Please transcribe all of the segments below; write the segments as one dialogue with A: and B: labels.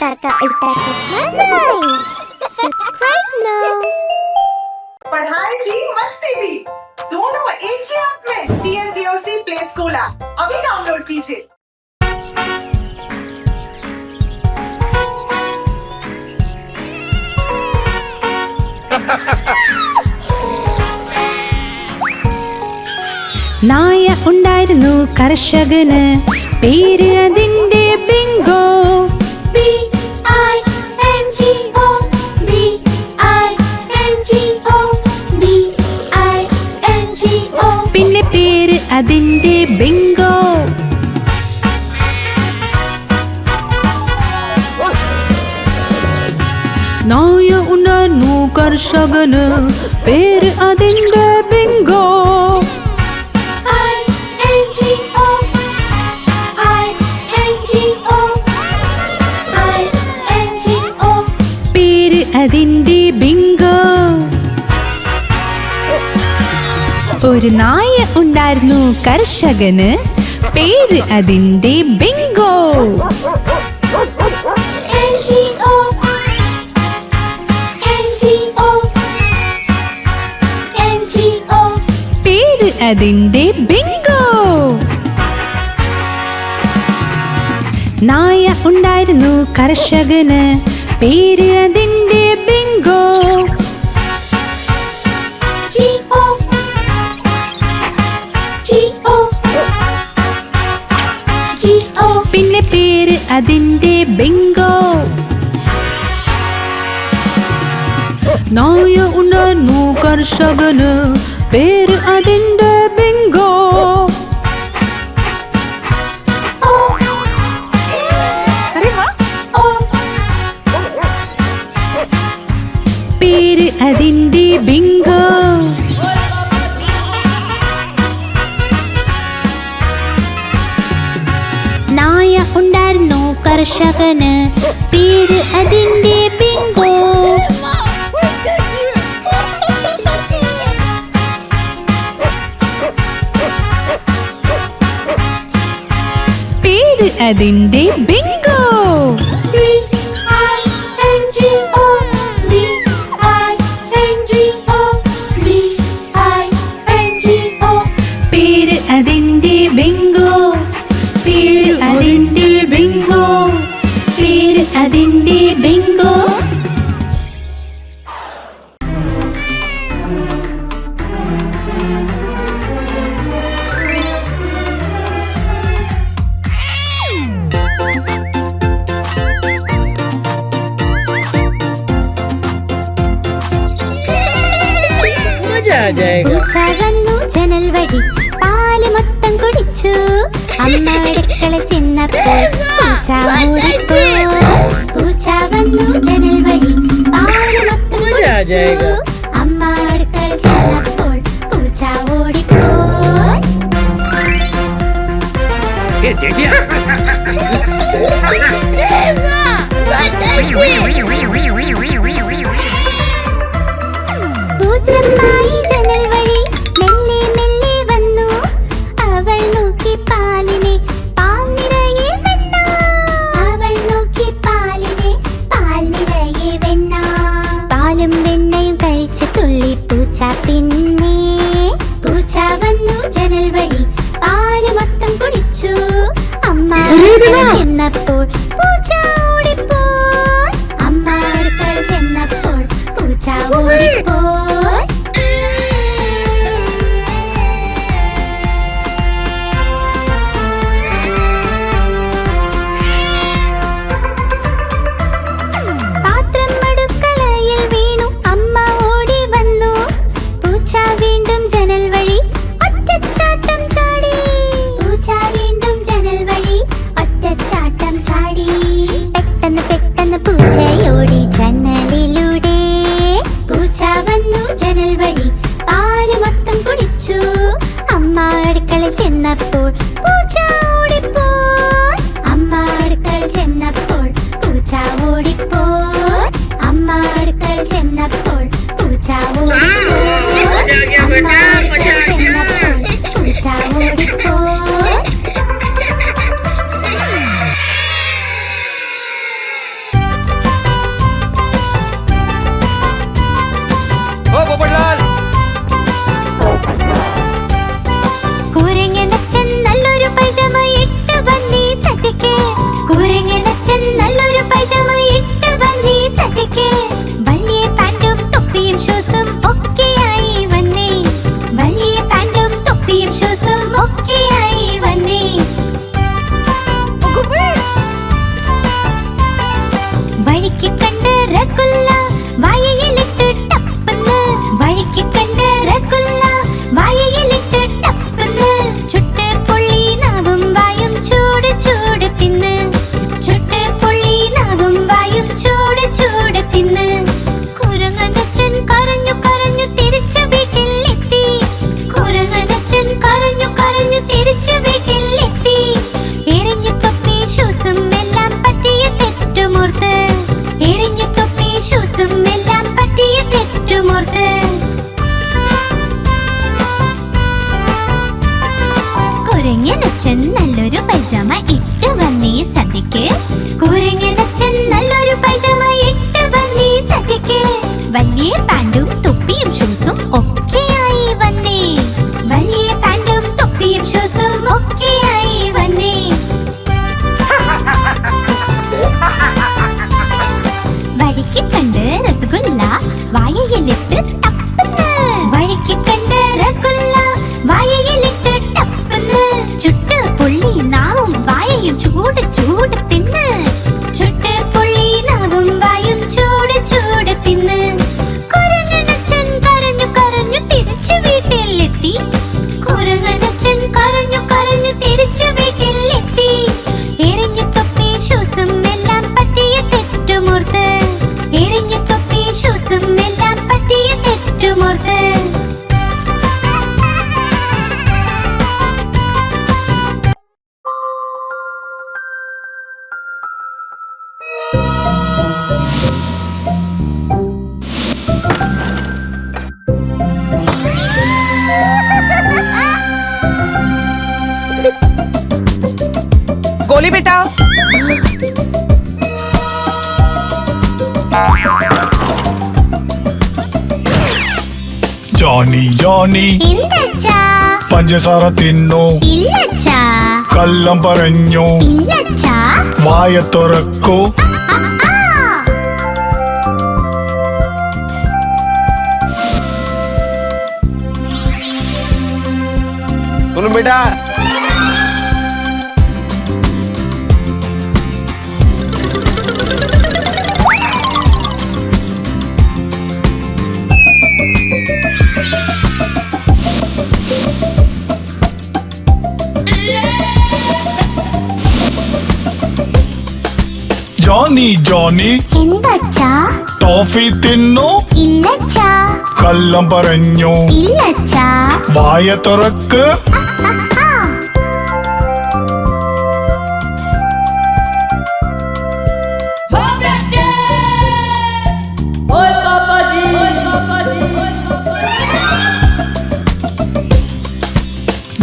A: अवतार का उल्टा चश्मा राइम्स। Subscribe now.
B: पढ़ाई भी मस्ती भी दोनों एक ही ऐप में। TNPOC प्ले स्कूल ऐप अभी डाउनलोड कीजिए।
C: നായ ഉണ്ടായിരുന്നു കർഷകന്, പേര് അതിന്റെ ബിങ്കോ.
A: BINGO BINGO
C: പിന്നെ പേര് അതിന്റെ ബിങ്കോ. നായ ഉണ്ടായിരുന്നു കർഷകന്, പേര് അതിന്റെ ബിങ്കോ. പേര് അതിന്റെ ബിങ്കോ. ഒരു നായ ഉണ്ടായിരുന്നു കർഷകന്, പേര് അതിന്റെ ബിങ്കോ. പേര് അതിന്റെ ബിങ്കോ. നായ ഉണ്ടായിരുന്നു കർഷകന്, പേര് അതിന്റെ ബിങ്കോ. പിന്നെ പേര് അതിന്റെ ബിങ്കോ. നായ ഉണ്ടായിരുന്നു കർഷകന്, പേര് അതിന്റെ ബിങ്കോ. പേര് അതിന്റെ ബിങ്കോ. നായ ഉണ്ടായിരുന്നു കർഷകന്, പേര് അതിന്റെ ബിങ്കോ. പേര് അതിന്റെ ബിങ്കോ. പേര് അതിന്റെ ബിങ്കോ. പേര് അതിന്റെ ബിങ്കോ. പേര് അതിന്റെ ബിങ്കോ.
A: പൂച്ച വന്നു ജനൽ വഴി പാല് മൊത്തം കുടിച്ചു. അമ്മ അടുക്കള ചെന്നപ്പോൾ പൂച്ച ഓടിപ്പോയി. പൂച്ച വന്നു ജനൽ വഴി പാല് മൊത്തം കുടിച്ചു. അമ്മ അടുക്കള ചെന്നപ്പോൾ പൂച്ച ഓടിപ്പോയി. പൂച്ചമ്മായി ജനൽ വഴി മെല്ലെ മെല്ലെ വന്നു. അവൾ നോക്കി പാലിനെ, പാൽ നിറയെ വെണ്ണ. അവൾ നോക്കി പാലിനെ, പാൽ നിറയെ വെണ്ണ. പാലും വെണ്ണയും കഴിച്ച് തുള്ളി പൂച്ച പിന്നെ. പൂച്ച വന്നു ജനൽ വഴി പാല് മൊത്തം കുടിച്ചു. അമ്മ അടുക്കള ചെന്നപ്പോൾ പൂച്ച ഓടിപ്പോയി. അമ്മ അടുക്കള ചെന്നപ്പോൾ പൂച്ച ഓടിപ്പോയി. പാത്രം അടുക്കളയിൽ വീണു. അമ്മ ഓടി വന്നു. പൂച്ച വീണ്ടും ജനൽ വഴി ഒറ്റച്ചാട്ടം ചാടി. പൂച്ച വീണ്ടും ജനൽ വഴി ഒറ്റച്ചാട്ടം ചാടി. പെട്ടെന്ന് പെട്ടെന്ന് പൂച്ചയോടി ജനലിലൂടെ. പൂച്ച വന്നു
C: കുരങ്ങനച്ഛൻ നല്ലൊരു പൈജാമ ഇട്ട് വന്നീ സദ്യക്ക്. കുരങ്ങനച്ഛൻ നല്ലൊരു പൈജാമ ഇട്ട് വന്നീ സദ്യക്ക്. വലിയ പാൻറ്റും തൊപ്പിയും ഷൂസും ഒക്കെയായി വന്നേ. വലിയ പാൻറ്റും തൊപ്പിയും ഷൂസും ഒക്കെയായി വന്നേ. വഴിക്ക് കണ്ട് രസഗുല്ല വായയിലിട്ട് ടപ്പന്ന്. വഴിക്ക് കണ്ട് രസഗുല്ല വായയിലിട്ട് ടപ്പന്ന്. ചുട്ട് പൊള്ളി നാവും വായയും ചൂട് ചൂട് തിന്ന്. ചുട്ട് പൊള്ളി നാവും വായും ചൂട് ചൂട് തിന്ന്. കുരങ്ങനച്ഛൻ കരഞ്ഞു കരഞ്ഞു തിരിച്ചു വീട്ടിലെത്തി. കുരങ്ങനച്ഛൻ കരഞ്ഞു കരഞ്ഞു തിരിച്ചു വീട്ടിലെത്തി. എറിഞ്ഞു തൊപ്പി ഷൂസും എല്ലാം പറ്റിയ തെറ്റുമോർത്ത്. എറിഞ്ഞു തൊപ്പി ഷൂസും എല്ലാം പറ്റിയ തെറ്റുമോർത്ത്.
D: गोली बेटा।
E: ജോണി ജോണി
C: ഇല്ലച്ചാ
E: പഞ്ചസാര തിന്നു.
C: ഇല്ലച്ചാ
E: കള്ളം പറഞ്ഞു.
C: ഇല്ലച്ചാ
E: വായ തുറക്കൂ.
D: सुन बेटा,
E: ജോണി ജോണി
C: എന്തച്ചാ
E: ടോഫി തിന്നു.
C: ഇല്ലച്ചാ
E: കള്ളം പറഞ്ഞു.
C: ഇല്ലച്ചാ
E: വായ തുറക്ക്.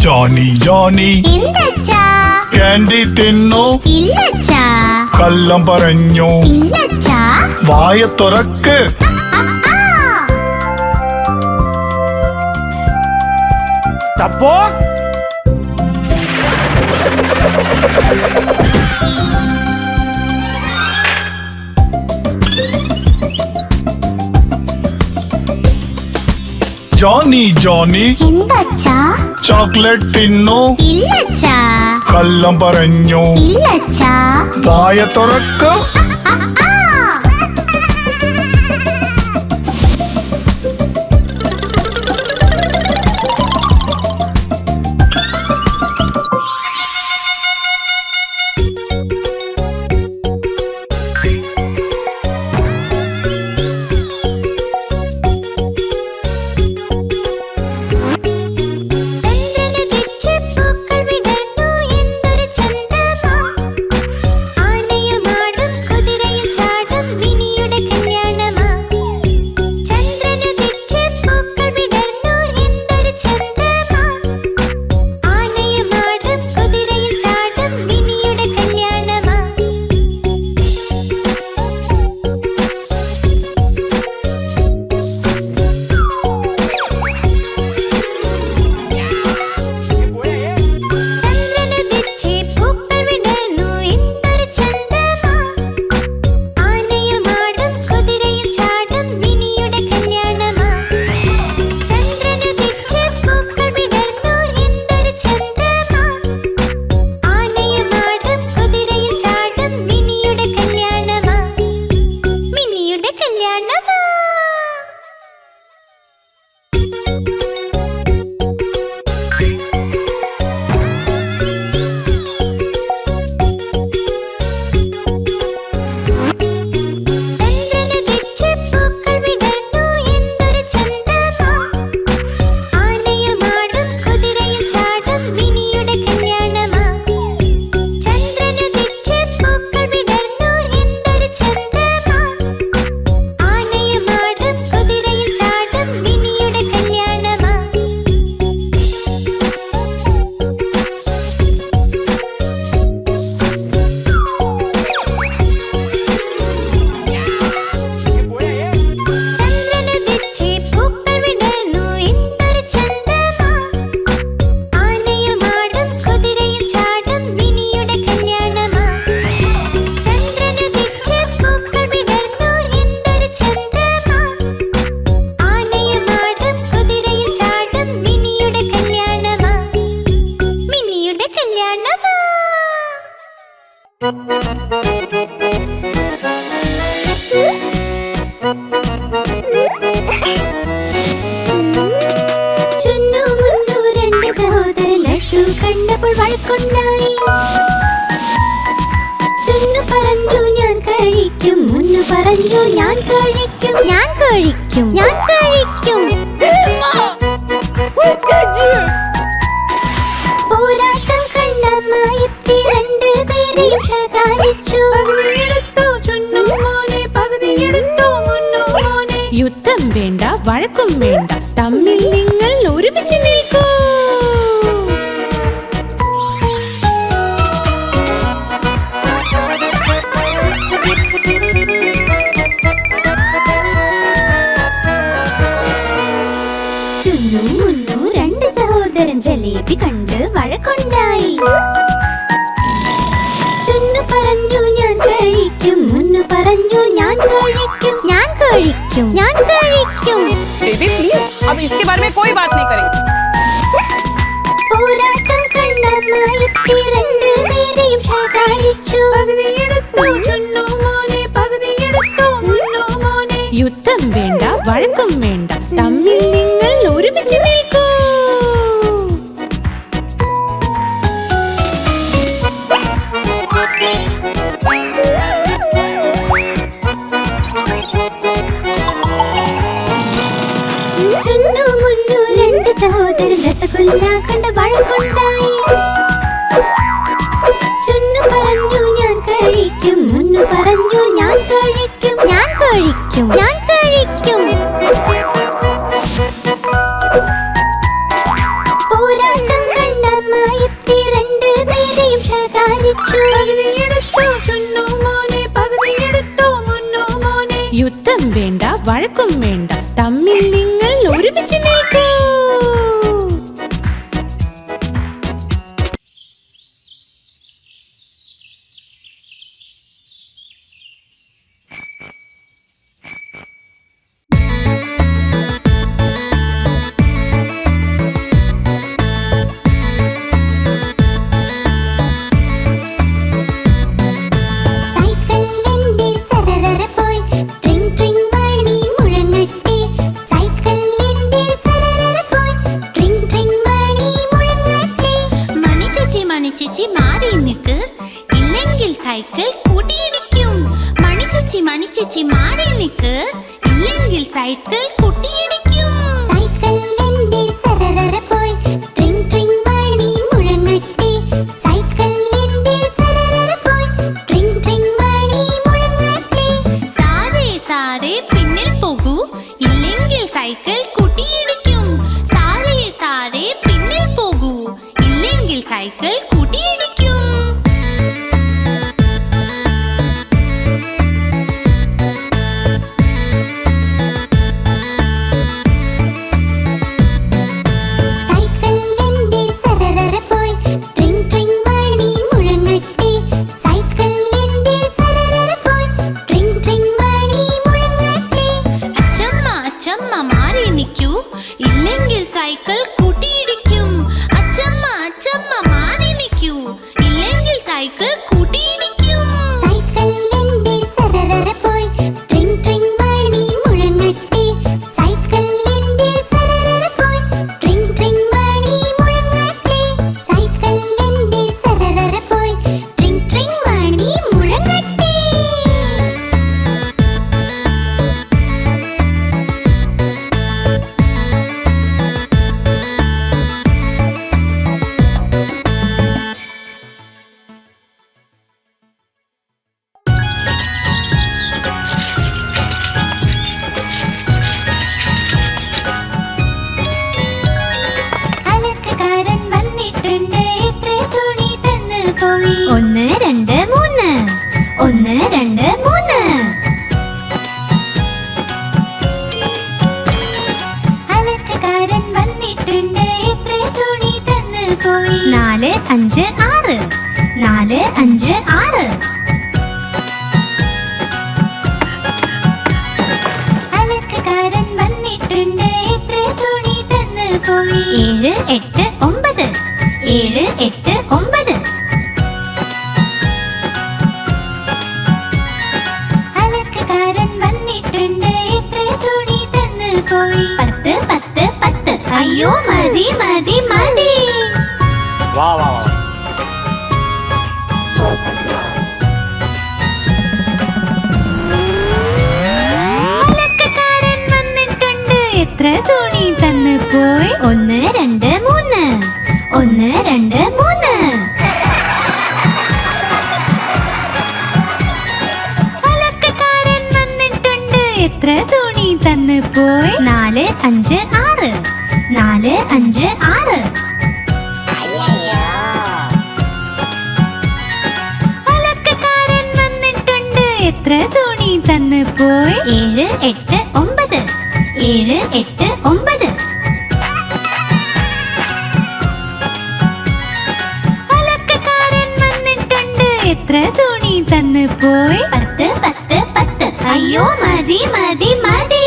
E: ജോണി ജോണി
C: എന്തച്ചാ
E: ക്യാൻഡി തിന്നു.
C: ഇല്ലച്ചാ
E: കള്ളം പറഞ്ഞു.
C: ഇല്ലച്ചാ
E: വായ തുറക്ക്.
D: चपोक।
E: ജോണി ജോണി
C: എന്തച്ചാ
E: ചോക്ലേറ്റ് തിന്നു.
C: ഇല്ലച്ചാ
E: കള്ളം പറഞ്ഞു.
C: ഇല്ലച്ചാ
E: വായ തുറക്ക്.
C: പൂക്കൾ വിടർന്നു എന്തൊരു ചന്തമാ. ആനയും ആടും കുതിരയും ചുന്നു മുന്നു രണ്ട് സഹോദരൻ ലഡ്ഡു കണ്ടപ്പോൾ വഴക്കുണ്ടായി. ചുന്നു പറഞ്ഞു ഞാൻ കഴിക്കും, മുന്നു പറഞ്ഞു ഞാൻ കഴിക്കും, ഞാൻ കഴിക്കും, ഞാൻ കഴിക്കും. പോരാട്ടം കണ്ടമ്മ എത്തി രണ്ടുപേരെയും ശകാരിച്ചു.
F: യുദ്ധം വേണ്ട, വഴക്കും വേണ്ട, തമ്മിൽ നിങ്ങൾ ഒരുമിച്ച് നിൽക്കൂ.
C: ചുന്നു മുന്നു രണ്ട് സഹോദരൻ ജലേബി കണ്ട് വഴക്കുണ്ടായി. ചുന്നു പറഞ്ഞു ഞാൻ കഴിക്കും, മുന്നു പറഞ്ഞു ഞാൻ കഴിക്കും, ഞാൻ കഴിക്കും, ഞാൻ കഴിക്കും.
D: बेबी प्लीज, अब इसके बारे में कोई बात नहीं करेंगे.
C: പോരാട്ടം കണ്ടമ്മ എത്തി രണ്ടുപേരെയും ശകാരിച്ചു.
F: യുദ്ധം വേണ്ട, വഴക്കും വേണ്ട, തമ്മിൽ നിങ്ങൾ ഒരുമിച്ച് നിൽക്കൂ.
C: ചുന്നു മുന്നു രണ്ട് സഹോദരൻ രസഗുല്ല കണ്ട് വഴക്കുണ്ടായി. ചുന്നു പറഞ്ഞു ഞാൻ കഴിക്കും, മുന്നു പറഞ്ഞു ഞാൻ കഴിക്കും, ഞാൻ കഴിക്കും, ഞാൻ കഴിക്കും. പോരാട്ടം കണ്ടമ്മ എത്തി രണ്ടുപേരെയും ശകാരിച്ചു.
F: യുദ്ധം വേണ്ട, വഴക്കും വേണ്ട, തമ്മിൽ നിങ്ങൾ ഒരുമിച്ച് നിൽക്കൂ.
C: സൈക്കിളിന്റെ സരരര പോയി ട്രിങ് ട്രിങ് മണി മുഴങ്ങട്ടെ. സൈക്കിളിന്റെ സരരര പോയി ട്രിങ് ട്രിങ് മണി മുഴങ്ങട്ടെ.
G: മണിച്ചേച്ചി മാറി നിൽക്ക്, ഇല്ലെങ്കിൽ സൈക്കിൾ കൂട്ടിയിടിക്കും. മണിച്ചേച്ചി മാറി നിൽക്ക്, ഇല്ലെങ്കിൽ സൈക്കിൾ കൂട്ടിയിടിക്കും.
C: സൈക്കിളിന്റെ സരരര പോയി ട്രിങ് ട്രിങ് മണി മുഴങ്ങട്ടെ. സൈക്കിളിന്റെ സരരര പോയി ട്രിങ് ട്രിങ് മണി മുഴങ്ങട്ടെ.
G: സാരേ പിന്നിൽ പോകൂ, ഇല്ലെങ്കിൽ സൈക്കിൾ കൂട്ടിയിടിക്കും. സാരേ പിന്നിൽ പോകൂ, ഇല്ലെങ്കിൽ സൈക്കിൾ കൂട്ടിയിടിക്കും.
C: സൈക്കിളിന്റെ സരരര പോയി ട്രിങ് ട്രിങ് മണി മുഴങ്ങട്ടെ. സൈക്കിളിന്റെ സരരര പോയി ട്രിങ് ട്രിങ് മണി മുഴങ്ങട്ടെ.
G: അച്ചമ്മ മാറി നിൽക്കൂ, ഇല്ലെങ്കിൽ സൈക്കിൾ കൂട്ടിയിടിക്കും. അച്ചമ്മ മാറി നിൽക്കൂ, ഇല്ലെങ്കിൽ സൈക്കിൾ കൂട്ടിയിടിക്കും.
C: സൈക്കിളിന്റെ സരരര പോയി ട്രിങ് ട്രിങ് മണി മുഴങ്ങട്ടെ. സൈക്കിളിന്റെ സരരര പോയി ട്രിങ് ട്രിങ് മണി മുഴങ്ങട്ടെ. സൈക്കിളിന്റെ സരരര പോയി ട്രിങ് ട്രിങ് മണി മുഴങ്ങട്ടെ. അലക്കുകാരൻ വന്നിട്ടുണ്ട്, എത്ര തുണി തന്നു പോയി. 1 2 3 1 2 3. അലക്കുകാരൻ വന്നിട്ടുണ്ട്, എത്ര തുണി തന്നു പോയി. 4 5 6 4 5 6. അലക്കുകാരൻ വന്നിട്ടുണ്ട്, എത്ര തുണി തന്നു പോയി. 7 8 9 7 8 9. പോയി 1 2 3 1 2 3. അലക്കക്കാരൻ വന്നിട്ടുണ്ട് എത്ര തുണി തന്നു പോയി 4 5 6 4 5 6. അലക്കക്കാരൻ വന്നിട്ടുണ്ട് എത്ര തുണി തന്നു പോയി 7 8 9 7 8 9. അലക്കക്കാരൻ വന്നിട്ടുണ്ട് എത്ര തുണി തന്നു പോയി 10 10 10. അയ്യോ മതി മതി മതി.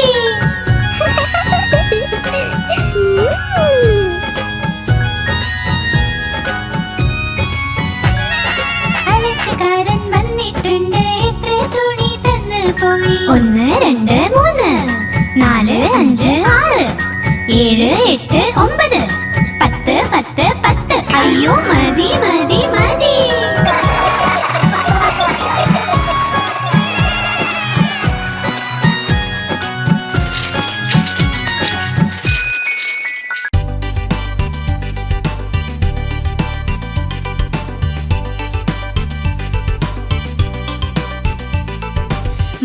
C: അലക്കക്കാരൻ വന്നിട്ടുണ്ട് എത്ര തുണി തന്നു പോയി 1 2 3 4 5 6 7 8 9 10 10 10. അയ്യോ മതി മതി മതി.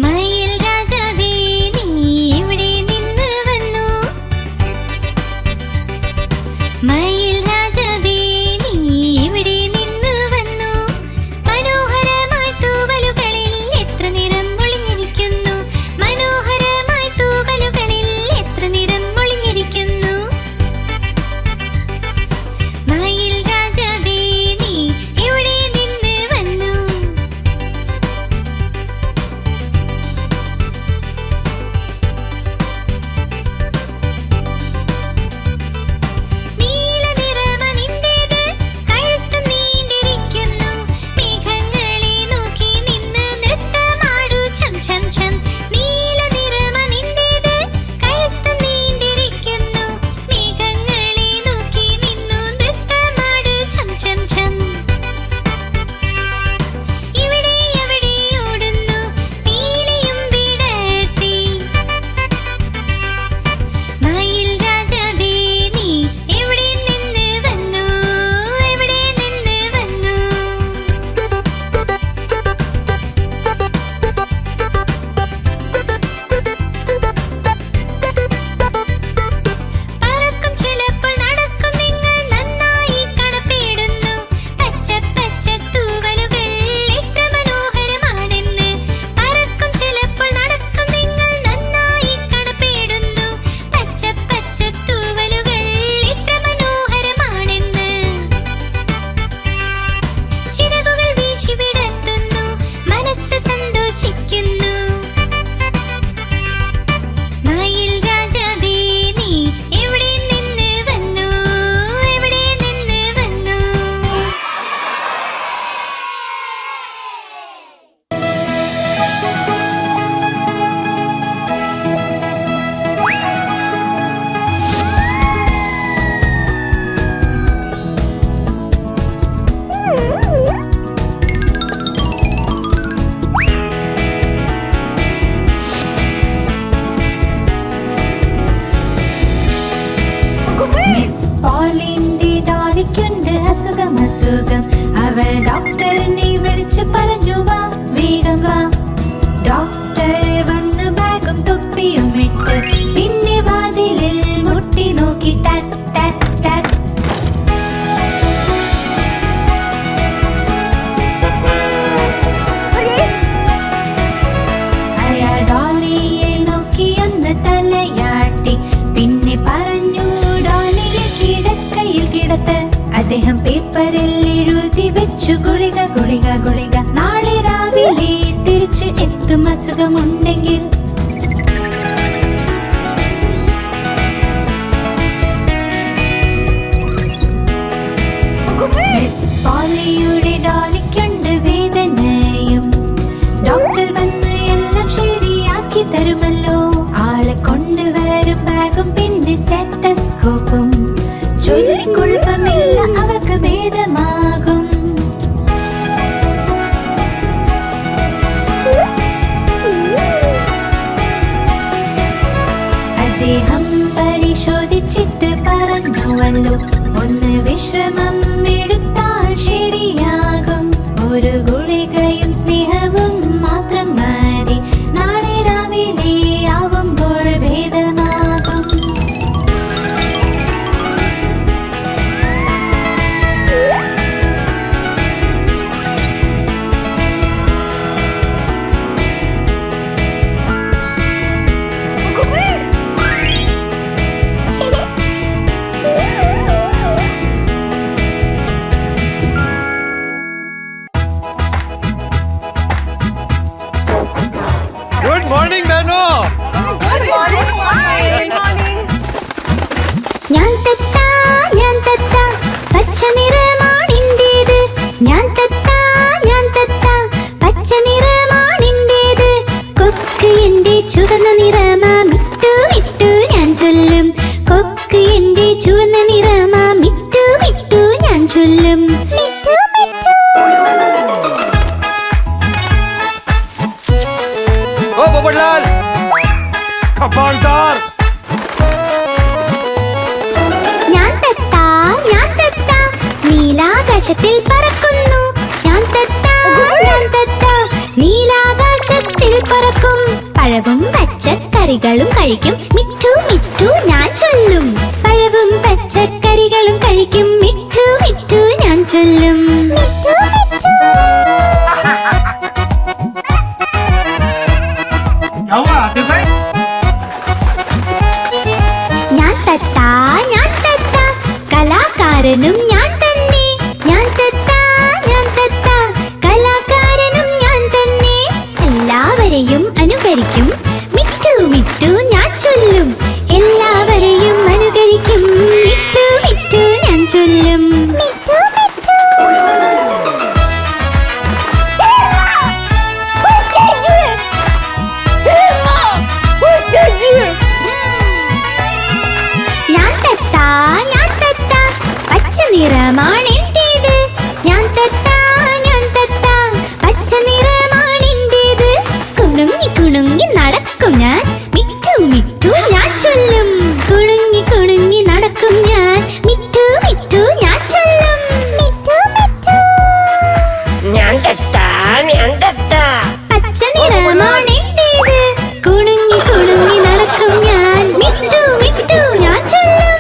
C: മയിൽ രാജാവേ നീ എവിടെ നിന്ന് വന്നു? മയിൽ രാജാവേ നീ എവിടെ നിന്ന് വന്നു? മനോഹരമായി തൂവലുകളിൽ എത്ര നിറം ഒളിഞ്ഞിരിക്കുന്നു. മനോഹരമായി തൂവലുകളിൽ എത്ര നിറം ഒളിഞ്ഞിരിക്കുന്നു. മയിൽ രാജാവേ നീ എവിടെ നിന്ന് വന്നു? നീല നിറമ നിന്റേത് കഴുത്തും നീണ്ടിരിക്കുന്നു. മേഘങ്ങളെ നോക്കി നിന്ന് നൃത്തമാടൂ ഛം ഛം ഛം. നീല നിറമ നിന്റേത് കഴുത്തും നീണ്ടിരിക്കുന്നു. മേഘങ്ങളെ നോക്കി നിന്നു നൃത്തമാടൂ ഛം ഛം ഛം. ഇവിടെ എവിടെ ഓടുന്നു പീലിയും വിടർത്തി. മയിൽ രാജാവേ നീ എവിടെ നിന്ന് വന്നു? എവിടെ നിന്ന് വന്നു? പറക്കും ചിലപ്പോൾ നടക്കും നിങ്ങൾ നന്നായി കാണപ്പെടുന്നു. പച്ച പച്ച തൂവലുകൾ എത്ര മനോഹരമാണെന്ന്. പറക്കും ചിലപ്പോൾ നടക്കും നിങ്ങൾ നന്നായി കാണപ്പെടുന്നു. പച്ച പച്ച തൂവലുകൾ എത്ര മനോഹരമാണെന്ന്. ചിറകുകൾ വീശി വിടർത്തുന്നു മനസ്സ് സന്തോഷിക്കുന്നു. മയിൽ രാജാവേ നീ എവിടെ നിന്ന് വന്നു? എവിടെ നിന്ന് വന്നു? മിസ് പോളിന്റെ ഡോളിക്കുണ്ട് അസുഖം അസുഖം. അവൾ ഡോക്ടറിനെ വിളിച്ചു പറഞ്ഞു വാ വേഗം വാ. ഡോക്ടർ വന്ന് ബാഗും തൊപ്പിയും ഇട്ട് പിന്നെ വാതിലിൽ മുട്ടി നോക്കി ടാറ്റ് ടാറ്റ് ടാറ്റ്. അയാൾ ഡോളിയെ നോക്കി ഒന്ന് തലയാട്ടി പിന്നെ പറഞ്ഞു ഡോളിയെ കിടക്കയിൽ കിടത്ത്. അദ്ദേഹം പേപ്പറിൽ എഴുതി വെച്ചു ഗുളിക ഗുളിക ഗുളിക. നാളെ രാവിലെ തിരിച്ച് എത്തും അസുഖമുണ്ടെങ്കിൽ. മിസ് പോളിയുടെ ഡോളിക്കുണ്ട് വേദനയും. ഡോക്ടർ വന്ന് എല്ലാം ശരിയാക്കി തരുമല്ലോ. ആളെ കൊണ്ടുവരും ബാഗും പിന്നെ സ്റ്റെത്തസ്കോപ്പും. ചൊല്ലിക്കുഴപ്പമില്ല അവൾക്ക് ഭേദമാകും. ഞാൻ തത്ത പച്ച നിറമാണിൻ്റേത്. ഞാൻ തത്ത പച്ച നിറമാണിൻ്റേത്. കൊക്ക് എന്റെ ചുവന്ന നിറമാ മിട്ടു മിട്ടു ഞാൻ ചൊല്ലും. കൊക്ക് എന്റെ ചുവന്ന നിറമാ മിട്ടു മിട്ടു ഞാൻ ചൊല്ലും. മിട്ടു മിട്ടു.
H: ओ पोपटलाल खपानदार
C: ഞാൻ തത്ത നീലാകാശത്തിൽ പറക്കുന്നു. ഞാൻ തത്ത നീലാകാശത്തിൽ പറക്കും. പഴവും പച്ചക്കറികളും കഴിക്കും മിട്ടു മിട്ടു ഞാൻ ചൊല്ലും. പഴവും പച്ചക്കറികളും കഴിക്കും മിട്ടു മിട്ടു ഞാൻ ചൊല്ലും. മിട്ടു മിട്ടു. ഞാൻ തത്ത കലാകാരനും ഞാൻ തന്നെ. ഞാൻ തത്ത കലാകാരനും ഞാൻ തന്നെ. എല്ലാവരെയും അനുകരിക്കും മിട്ടു മിട്ടു ഞാൻ ചൊല്ലും. എല്ലാവരെയും അനുകരിക്കും മിട്ടു മിട്ടു ഞാൻ ചൊല്ലും. മിട്ടു മിട്ടു. ഞാൻ തത്ത പച്ച നിറമാണെൻ്റേത്. ഞാൻ തത്ത പച്ച നിറമാണെൻ്റേത്. കുണുങ്ങി കുണുങ്ങി നടക്കും ഞാൻ മിട്ടു മിട്ടു ഞാൻ ചൊല്ലും. കുണുങ്ങി കുണുങ്ങി നടക്കും ഞാൻ മിട്ടു മിട്ടു ഞാൻ ചൊല്ലും. മിട്ടു മിട്ടു.
I: ഞാൻ തത്ത
C: പച്ച നിറമാണെൻ്റേത്. കുണുങ്ങി കുണുങ്ങി നടക്കും ഞാൻ മിട്ടു മിട്ടു ഞാൻ ചൊല്ലും.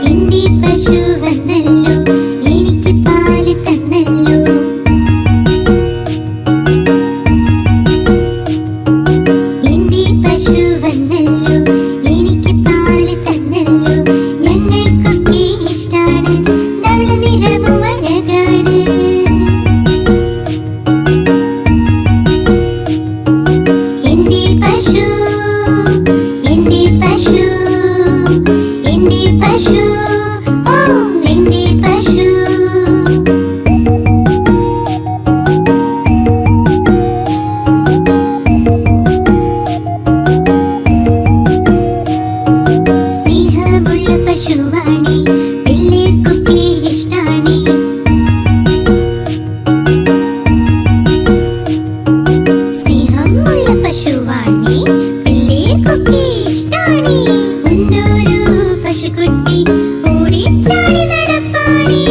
C: എന്റെ പശു വന്നല്ലോ എനിക്ക് പാല് തന്നല്ലോ. എന്റെ പശു വന്നല്ലോ എനിക്ക് പാല് തന്നല്ലോ. ഞങ്ങൾക്കൊക്കെ ഇഷ്ടാണ് ധവള നിറവും അഴകാണ്. എന്റെ പശു എന്റെ പശു ഓ എന്റെ പശു. സ്നേഹമുള്ള പശുവാണി പിള്ളേർക്കൊക്കെ ഇഷ്ടാണി. സ്നേഹമുള്ള പശുവാണി പിള്ളേർക്കൊക്കെ ഇഷ്ടാണി. ഉണ്ടൊരു പശുക്കുട്ടി ഓടിച്ചാടി നടപ്പാണി.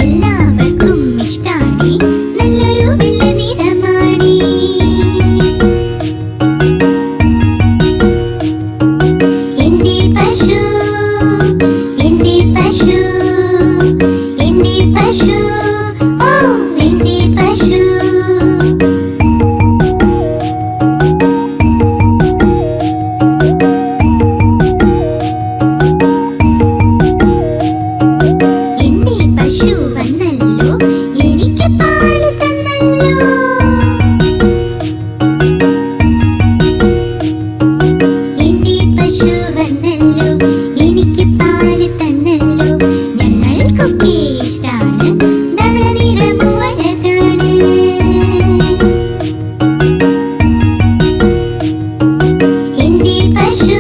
C: എല്ലാവർക്കും ഇഷ്ടാണി നല്ലൊരു വെള്ള നിറമാണി. എന്റെ പശു എന്റെ പശു ഓ എന്റെ പശു. എന്റെ പശു വന്നല്ലോ എനിക്ക് പാല് തന്നല്ലോ. എന്റെ പശു വന്നല്ലോ എനിക്ക് പാല് തന്നല്ലോ. ഞങ്ങൾക്കൊക്കെ ഇഷ്ടാണ് ധവള നിറവും അഴകാണ്. എന്റെ പശു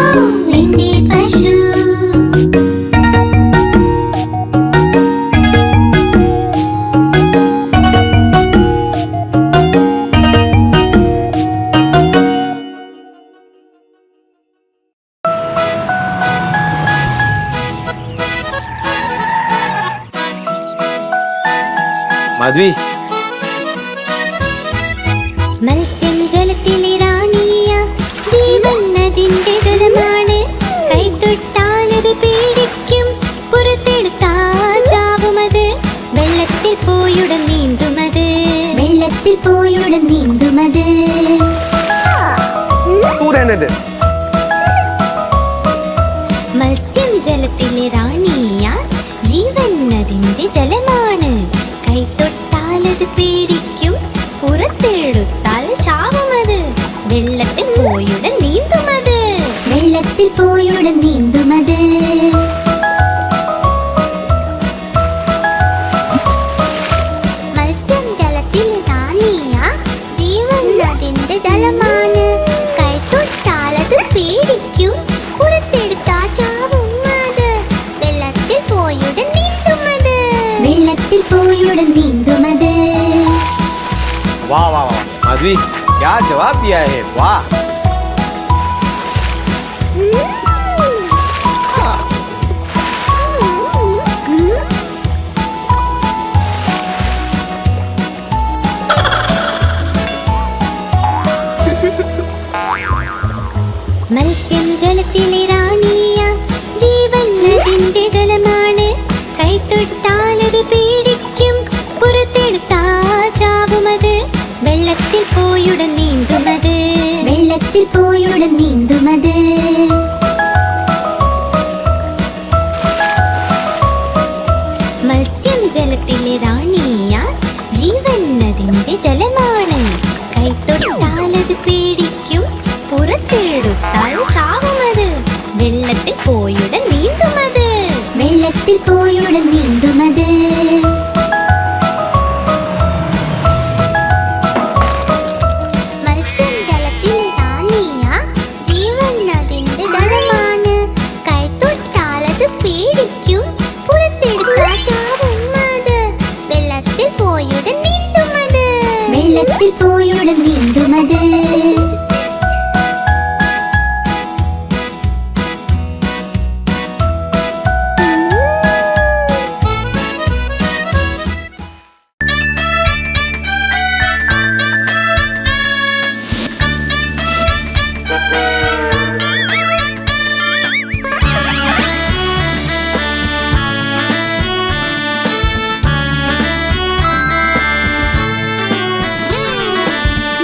C: ഓ എന്റെ പശു.
H: माधवी
C: മത്സ്യം ജലത്തിലിറാണിയ ജീവൻ അതിന്റെ ജലമാണ്. കൈ തൊട്ടാനത് പേടിക്കും പുറത്തെടുത്താ ചാവുമത്.
H: വരുന്നുണ്ട്.
C: മത്സ്യം ജലത്തിലെ റാണിയ ജീവൻ അതിന്റെ ജലമാണ് കൈ തൊട്ടാലത് പേടിക്കും പുറത്തെടുത്താൽ ചാവുമത് വെള്ളത്തിൽ പോയുടൻ നീന്തുമത് വെള്ളത്തിൽ പോയുടൻ നീന്തുമത് മത്സ്യം ജലത്തിൽ റാണിയ ജീവൻ അതിന്റെ ജലമാണ് കൈ തൊട്ടാലത് പേടിക്കും പുറത്തെടുത്താൽ ചാവുമത് വെള്ളത്തിൽ പോയുടൻ നീന്തുമത് വെള്ളത്തിൽ പോയുടൻ നീന്തുമത്
H: वाह वाह वाह माधवी, क्या जवाब दिया है, वाह.
C: മത്സ്യം ജലത്തിലെ റാണിയ ജീവൻ അതിന്റെ ജലമാണ് കൈ തൊട്ടാലത് പേടിക്കും പുറത്തെടുത്താ ചാവുമത് വെള്ളത്തിൽ പോയുടൻ നീന്തുമത് വെള്ളത്തിൽ പോയുടൻ നീന്തുമത് മത്സ്യം ജലത്തിലെ റാണിയ ജീവൻ അതിന്റെ ജലമാണ് കൈ തൊട്ടാലത് പേടിക്കും പുറത്തെടുത്താൽ ചാവുമത് വെള്ളത്തിൽ പോയുടൻ നീന്തുമത് വെള്ളത്തിൽ പോയുടൻ നീന്തുമത് മത്സ്യം ജലത്തിൽ റാണിയ ജീവൻ അതിന്റെ ജലമാണ് കൈ തൊട്ടാലത് പേടിക്കും പുറത്തെടുത്താൽ ചാവുമത് വെള്ളത്തിൽ പോയുടൻ നീന്തുമത് വെള്ളത്തിൽ പോയുടൻ നീന്തുമത്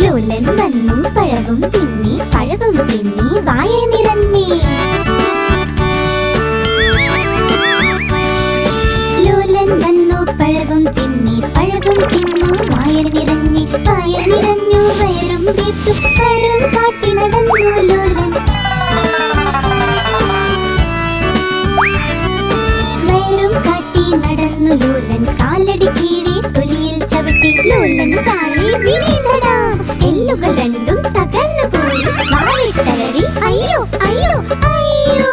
C: ലോലൻ വന്നു പഴവും തിന്നി വായ നിറഞ്ഞേ ലോലൻ വന്നു പഴവും തിന്നു വായ നിറഞ്ഞു വയറും വീർത്തു വയറും കാട്ടി നടന്നു ലോലൻ കാലടി കീഴെ തൊലിയിൽ ചവിട്ടി ലോലൻ താഴെ വീണടാ എല്ലുകൾ രണ്ടും തകർന്നു പോയി വായിട്ടലറി അയ്യോ അയ്യോ അയ്യോ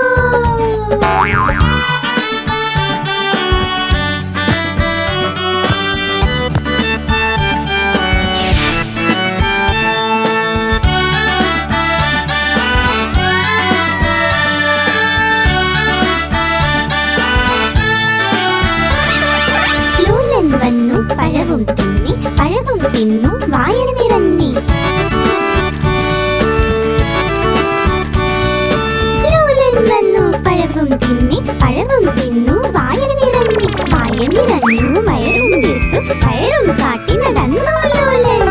C: വന്നു പഴവും തിന്നു വായന നിറഞ്ഞി ലോലൻ വന്നു പഴവും തിന്നു വായന നിറഞ്ഞു വയറും വീർത്തു വയറും കാട്ടി നടന്നു ലോലൻ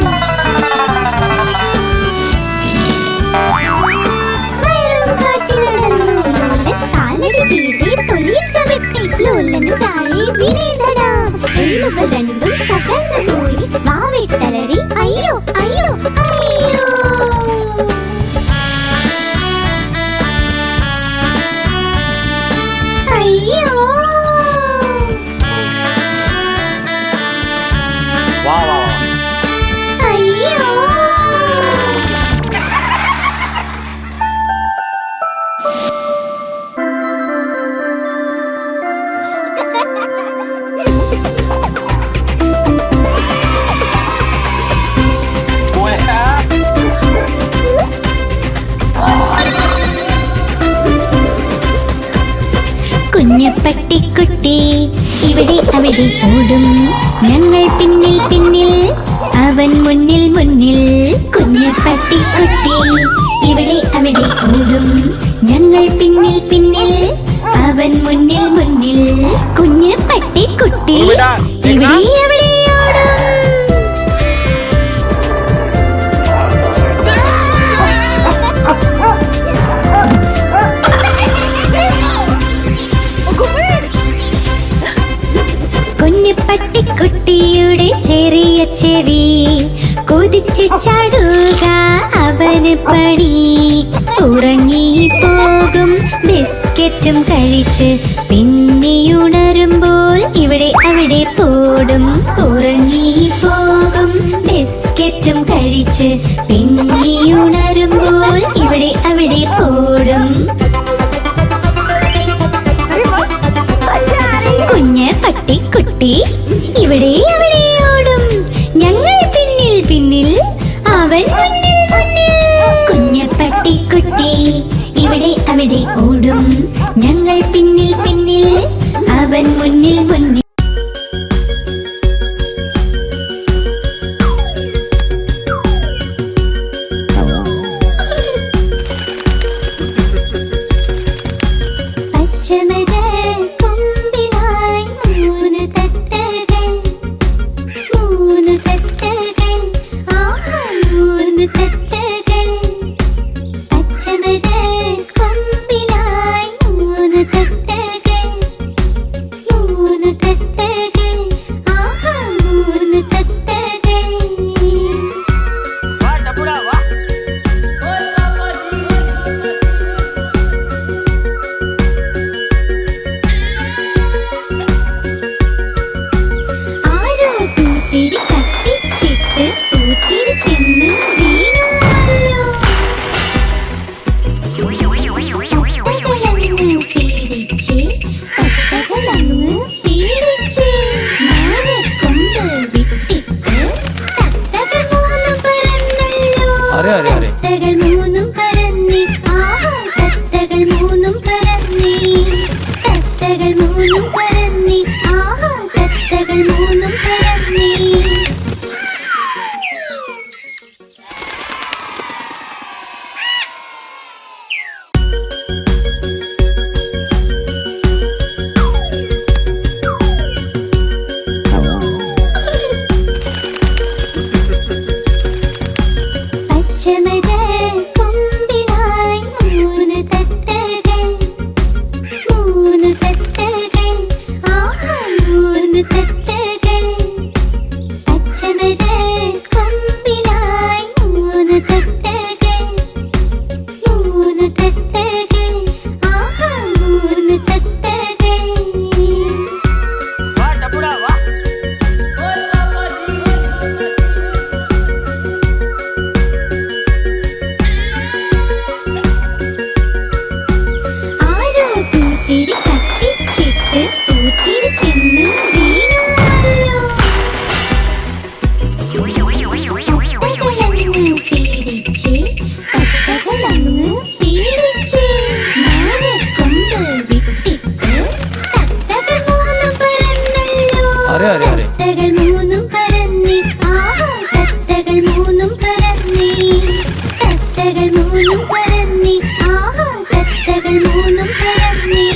C: കാലടി കീഴെ തൊലിയിൽ ചവിട്ടി ലോലൻ താഴെ വീണേടടാ എല്ലുകൾ രണ്ടും തകർന്നു പോയി വാവിട്ടലറി അയ്യോ അയ്യോ അയ്യോ അയ്യോ
H: वाह वाह वाह.
C: അയ്യോ കുഞ്ഞപ്പട്ടിക്കുട്ടി ഇവിടെ അവിടെ ഓടും ഞങ്ങൾ പിന്നിൽ പിന്നിൽ അവൻ മുന്നിൽ മുന്നിൽ കുഞ്ഞപ്പട്ടിക്കുട്ടി ഇവിടെ അവിടെ ഓടും ഞങ്ങൾ പിന്നിൽ പിന്നിൽ അവൻ മുന്നിൽ മുന്നിൽ കുഞ്ഞപ്പട്ടിക്കുട്ടി ഇവിടെ അവിടെ ഓടും ചെവി കൊതിച്ചു ചാടുക അവന് പണി ഉറങ്ങിപ്പോകും ബിസ്ക്കറ്റും കഴിച്ച് പിന്നെയുണരുമ്പോൾ ഇവിടെ അവിടെ പോടും ഉറങ്ങിപ്പോകും ബിസ്ക്കറ്റും കഴിച്ച് പിന്നെയുണരുമ്പോൾ ഇവിടെ അവിടെ പോടും കുഞ്ഞ് പട്ടിക്കുട്ടി ഇവിടെ അവിടെ ഓടും ഞങ്ങൾ പിന്നിൽ പിന്നിൽ അവൻ മുന്നിൽ മുന്നിൽ കുഞ്ഞ് പട്ടിക്കുട്ടി ഇവിടെ അവിടെ ഓടും ഞങ്ങൾ പിന്നിൽ പിന്നിൽ അവൻ മുന്നിൽ മുന്നിൽ പച്ചമര കൊമ്പിലായി മൂന്ന് തത്തകൾ ആഹാ മൂന്ന് തത്തകൾ പച്ചമര കൊമ്പിലായി മൂന്ന് തത്തകൾ ആഹാ മൂന്ന് തത്തകൾ ആരോ പൂത്തിരി കത്തിച്ചിട്ട് പൂത്തിരി ചെന്ന് വീണുവല്ലോ. തത്തകളങ്ങ് പീഡിച്ച് മാനക്കൊമ്പ് വിട്ടിട്ട് തത്തകൾ മൂന്നും പറന്നല്ലോ. തത്തകൾ മൂന്നും പറന്നി ആഹാ തത്തകൾ മൂന്നും പറന്നി തത്തകൾ മൂന്നും പറന്നി ആഹാ തത്തകൾ മൂന്നും പറന്നി പച്ചമര കൊമ്പിലായി മൂന്ന് തത്തകൾ ആഹാ മൂന്ന് തത്തകൾ പച്ചമര കൊമ്പിലായി മൂന്ന് തത്തകൾ ആഹാ മൂന്ന് തത്തകൾ ആരോ പൂത്തിരി കത്തിച്ചിട്ട് പൂത്തിരി ചെന്ന് വീണുവല്ലോ. തത്തകളങ്ങ് പീഡിച്ച് മാനക്കൊമ്പ് വിട്ടിട്ട് തത്തകൾ മൂന്നും പറന്നല്ലോ. തത്തകൾ മൂന്നും പറന്നി ആഹാ തത്തകൾ മൂന്നും പറന്നി തത്തകൾ മൂന്നും പറന്നി ആഹാ തത്തകൾ മൂന്നും പറന്നി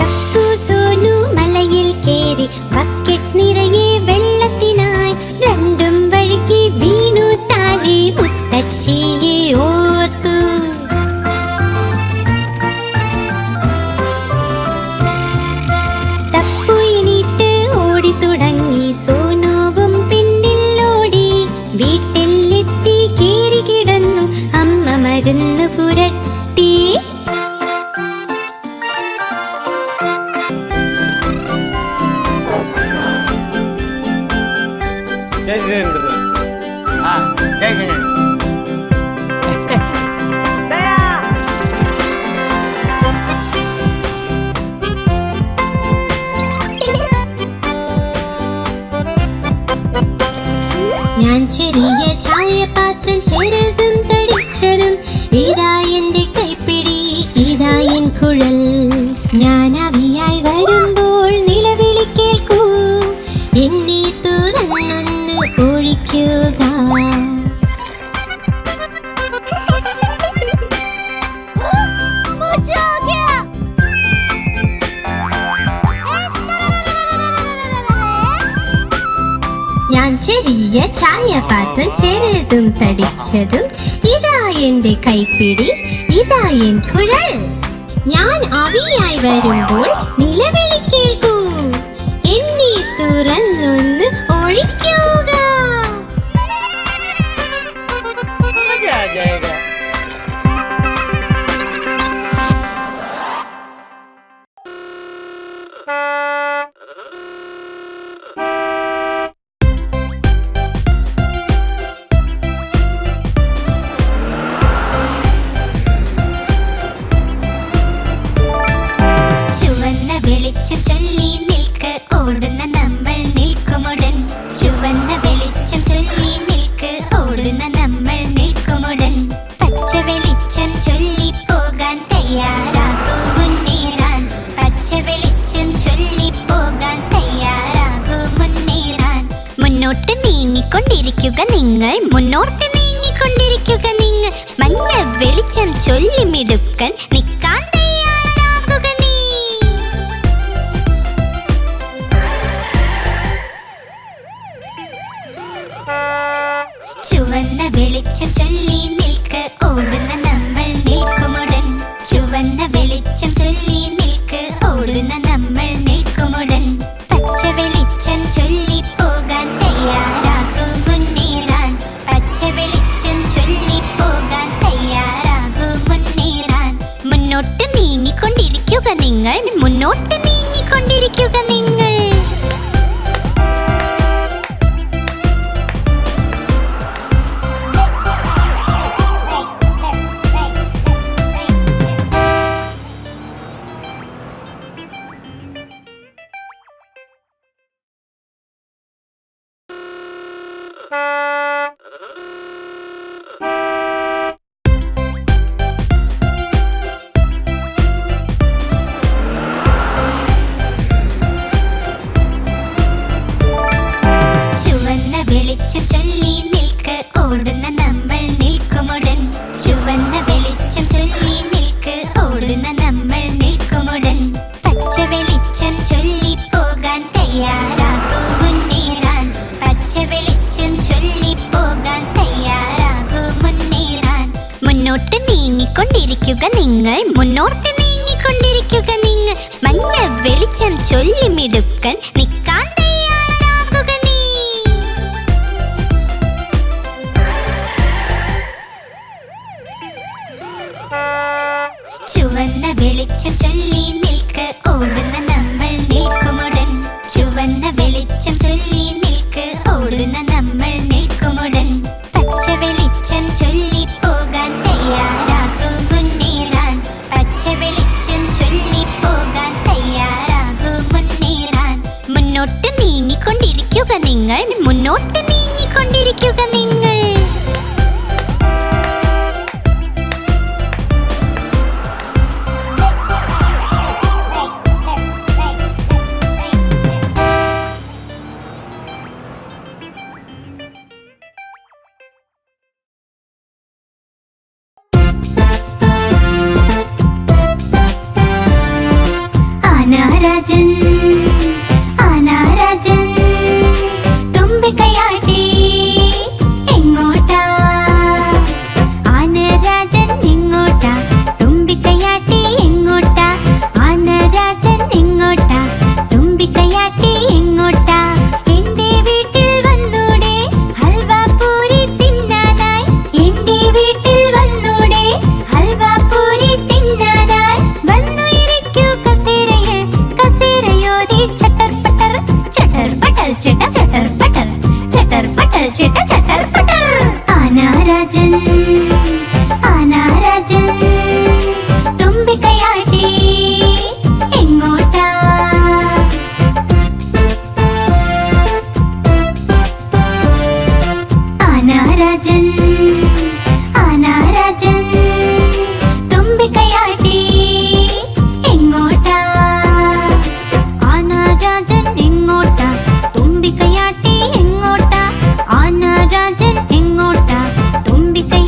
C: തപ്പു സോനു മലയിൽ കേറി ബക്കറ്റ് നിറയെ വെള്ളത്തിനായി രണ്ടും വഴിക്ക് വീണു താഴെ മുത്തശ്ശിയെ ഓർത്തു. തപ്പു എണീറ്റ് ഓടി തുടങ്ങി സോനുവും പിന്നിൽ ഓടി വീട്ടിലെത്തി കേറി കിടന്നു അമ്മ മരുന്ന് പുരട്ടി. ഞാൻ ചെറിയ ചായപാത്രം ചെറുതും തടിച്ചതും ഇതാ എന്റെ കൈപ്പിടി ഇതാ എൻ കുഴൽ ഞാൻ അവിയായി വരുമ്പോൾ നിലവിളി കേൾക്കൂ എന്നെ തുറന്നൊന്ന് ഒഴിക്കുക. പാത്രം ചെറുതും തടിച്ചതും, ഇതാ എന്റെ കൈപ്പിടി, ഇതാ എൻ കുഴൽ. ഞാൻ ആവിയായി വരുമ്പോൾ നിലവിളി കേൾക്കൂ, എന്നെ തുറന്നൊന്ന് ഒഴിക്കുക. ചുവന്ന വെളിച്ചം ചൊല്ലി നിൽക്ക്, ഓടുന്ന നമ്മൾ നിൽക്കുമുടൻ. ചുവന്ന വെളിച്ചം ചൊല്ലി നിൽക്ക്, ഓടുന്ന നമ്മൾ നിൽക്കുമുടൻ. പച്ച വെളിച്ചം ചൊല്ലി പോകാൻ തയ്യാറാകൂ മുന്നേറാൻ. പച്ച വെളിച്ചം ചൊല്ലി പോകാൻ തയ്യാറാകൂ മുന്നേറാൻ. മുന്നോട്ട് നീങ്ങിക്കൊണ്ടിരിക്കുക നിങ്ങൾ, മുന്നോട്ട് നീങ്ങിക്കൊണ്ടിരിക്കുക നിങ്ങൾ. മഞ്ഞ വെളിച്ചം ചൊല്ലി മിടുക്കൻ, നിൽക്കാൻ തയ്യാറാകുക നീ. ചുവന്ന വെളിച്ചം ചൊല്ലി നിൽക്ക്, ഓടുന്ന നമ്മൾ നിൽക്കുമുടൻ. ചുവന്ന വെളിച്ചം ചൊല്ലി നിൽക്ക്, ഓടുന്ന നമ്മൾ നിൽക്കുമുടൻ. പച്ച വെളിച്ചം ചൊല്ലി പോകാൻ തയ്യാറാകൂ മുന്നേറാൻ. പച്ച വെളിച്ചം ചൊല്ലി പോകാൻ തയ്യാറാകൂ മുന്നേറാൻ. മുന്നോട്ട് നീങ്ങിക്കൊണ്ടിരിക്കുക നിങ്ങൾ, മുന്നോട്ട് നീങ്ങിക്കൊണ്ടിരിക്കുക നിങ്ങൾ. ചുവന്ന വെളിച്ചം ചൊല്ലി നിൽക്ക്, ഓടുന്ന നമ്മൾ നിൽക്കുമുടൻ. ചുവന്ന വെളിച്ചം ചൊല്ലി നിൽക്ക്, ഓടുന്ന നമ്മൾ നിൽക്കുമുടൻ. പച്ച വെളിച്ചം ചൊല്ലി പോകാൻ തയ്യാറാകൂ മുന്നേറാൻ. പച്ച വെളിച്ചം ചൊല്ലി പോകാൻ തയ്യാറാകൂ മുന്നേറാൻ. മുന്നോട്ട് നീങ്ങിക്കൊണ്ടിരിക്കുക നിങ്ങൾ, മുന്നോട്ട് നീങ്ങിക്കൊണ്ടിരിക്കുക നിങ്ങൾ. മഞ്ഞ വെളിച്ചം ചൊല്ലി മിടുക്കൻ, നിൽക്കാൻ തയ്യാറാകുക നീ. ചുവന്ന വെളിച്ചം ചൊല്ലി നിൽക്ക്, ഓടുന്ന നമ്മൾ നിൽക്കുമുടൻ. ചുവന്ന വെളിച്ചം ചൊല്ലി നിൽക്ക്, ഓടുന്ന നമ്മൾ നിൽക്കുമുടൻ. പച്ച വെളിച്ചം ചൊല്ലി പോകാൻ തയ്യാറാകൂ മുന്നേറാൻ. പച്ച വെളിച്ചം ചൊല്ലി പോകാൻ തയ്യാറാകൂ മുന്നേറാൻ. മുന്നോട്ട് നീങ്ങിക്കൊണ്ടിരിക്കുക നിങ്ങൾ, മുന്നോട്ട് നീങ്ങിക്കൊണ്ടിരിക്കുക നിങ്ങൾ. ആനാരാജൻ ആനാരാജൻ തുമ്പിക്കൈയാട്ടി എങ്ങോട്ടാ? ആനരാജൻ എങ്ങോട്ടാ? തുമ്പിക്കൈയാട്ടി എങ്ങോട്ടാ? ആനരാജൻ എങ്ങോട്ടാ? തുമ്പിക്കൈയാട്ടി എങ്ങോട്ടാ? എന്റെ വീട്ടിൽ വന്നൂടെ ഹൽവാപൂരി തിന്നാനായി. എന്റെ വീട്ടിൽ വന്നൂടെ ഹൽവാപൂരി തിന്നാനായി. വന്നു ഇരിക്കൂ കസേരയിൽ, കസേരയോതി ചട്ടർ പട്ടർ ചട്ടർ പട്ടൽ ചിട്ട ചട്ടർ പട്ടർ ചട്ടർ പട്ടൽ ചിട്ട ചട്ടർ പട്ടർ. ആനാരാജൻ ആനാരാജൻ തുമ്പിക്കൈയാട്ടി എങ്ങോട്ടാ? ആനാരാജൻ ആനാരാജൻ തുമ്പിക്കൈയാട്ടി എങ്ങോട്ടാ? ആനാരാജൻ എങ്ങോട്ടാ? തുമ്പിക്കൈയാട്ടി എങ്ങോട്ടാ? ആനാരാജൻ എങ്ങോട്ടാ? തുമ്പിക്കൈ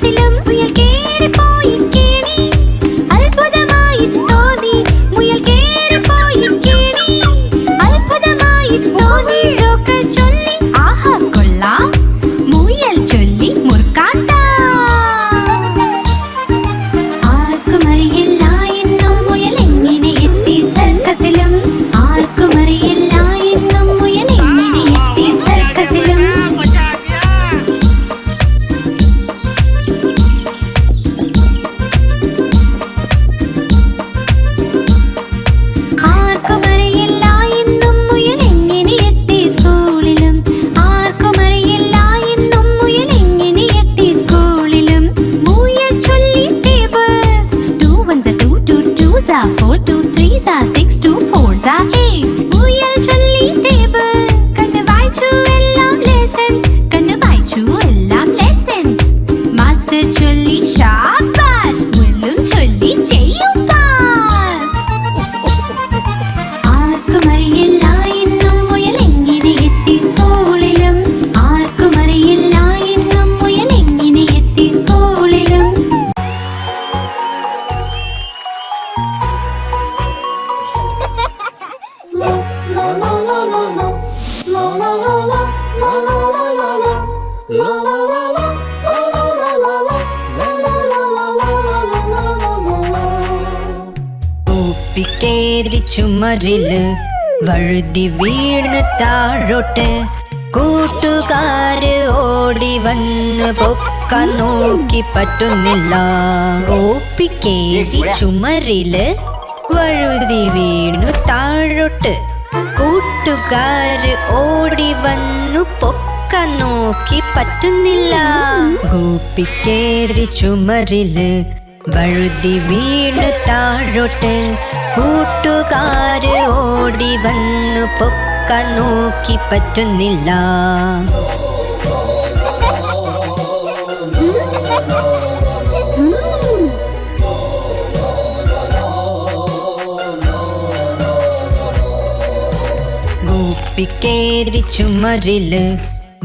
C: സർക്കസിലും മുയൽ കേറിപ്പോയി കേണി അത്ഭുതമായി തോന്നി മുയൽ കേറിപ്പോയി കേണി അത്ഭുതമായി തോന്നി ജോക്കർ ചൊല്ലി ആഹാ കൊള്ളാം മുയൽ ചൊല്ലി മുർക്കാത്ത ആർക്കും അറിയില്ല എന്നും മുയൽ എങ്ങനെ എത്തി സർക്കസിലും ആർക്കും അറിയില്ല എന്നും മുയൽ എങ്ങനെ എത്തി സർക്കസിലും ആർക്കും അറിയില്ല എന്നും മുയൽ എങ്ങനെ എത്തി സ്കൂളിലും ആർക്കും അറിയില്ല എന്നും മുയൽ എങ്ങനെ എത്തി സ്കൂളിലും മുയൽ ചൊല്ലി tables 2 ones are 2 2 2s are 4 2 3s are 6 2 4s are 8 മുയൽ ചൊല്ലി ടേബിൾ കണ്ടു വായിച്ചു എല്ലാം ലെസൺസ് കണ്ടു വായിച്ചു എല്ലാം ലെസൺസ് മാസ്റ്റർ ചൊല്ലി ഷാബാഷ് മുയലും ചൊല്ലി ചെയ്യൂ പാസ് ആർക്കും അറിയില്ല എന്നും മുയൽ എങ്ങനെ എത്തി സ്കൂളിലും ആർക്കും അറിയില്ല എന്നും മുയൽ എങ്ങനെ എത്തി സ്കൂളിലും
J: കേറി ചുമരില് വഴുതി വീണ് താഴോട്ട് കൂട്ടുകാര് ഓടി വന്ന് പൊക്കാൻ നോക്കി പറ്റുന്നില്ല കേറി ചുമരില് വഴുതി വീണു താഴോട്ട് കൂട്ടുകാര് ഓടി വന്നു പൊക്കാൻ നോക്കി പറ്റുന്നില്ല കേറി ചുമരില് വഴുതി വീണു താഴോട്ട് കൂട്ടുകാര് ഓടി വന്നു പൊക്കാൻ നോക്കി പറ്റുന്നില്ല കേറി ചുമരില്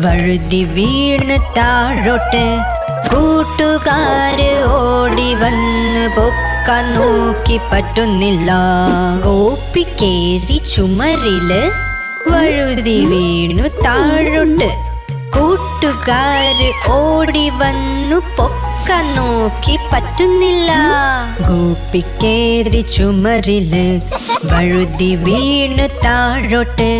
J: വഴുതി വീണ് താഴോട്ട് കൂട്ടുകാര് ഓടി വന്ന് പൊക്കാൻ നോക്കി പറ്റുന്നില്ല കേറി ചുമരില് വഴുതി വീണു താഴോട്ട് കൂട്ടുകാര് ഓടി വന്നു പൊക്കാൻ നോക്കി പറ്റുന്നില്ല കേറി ചുമരില് വഴുതി വീണു താഴോട്ട്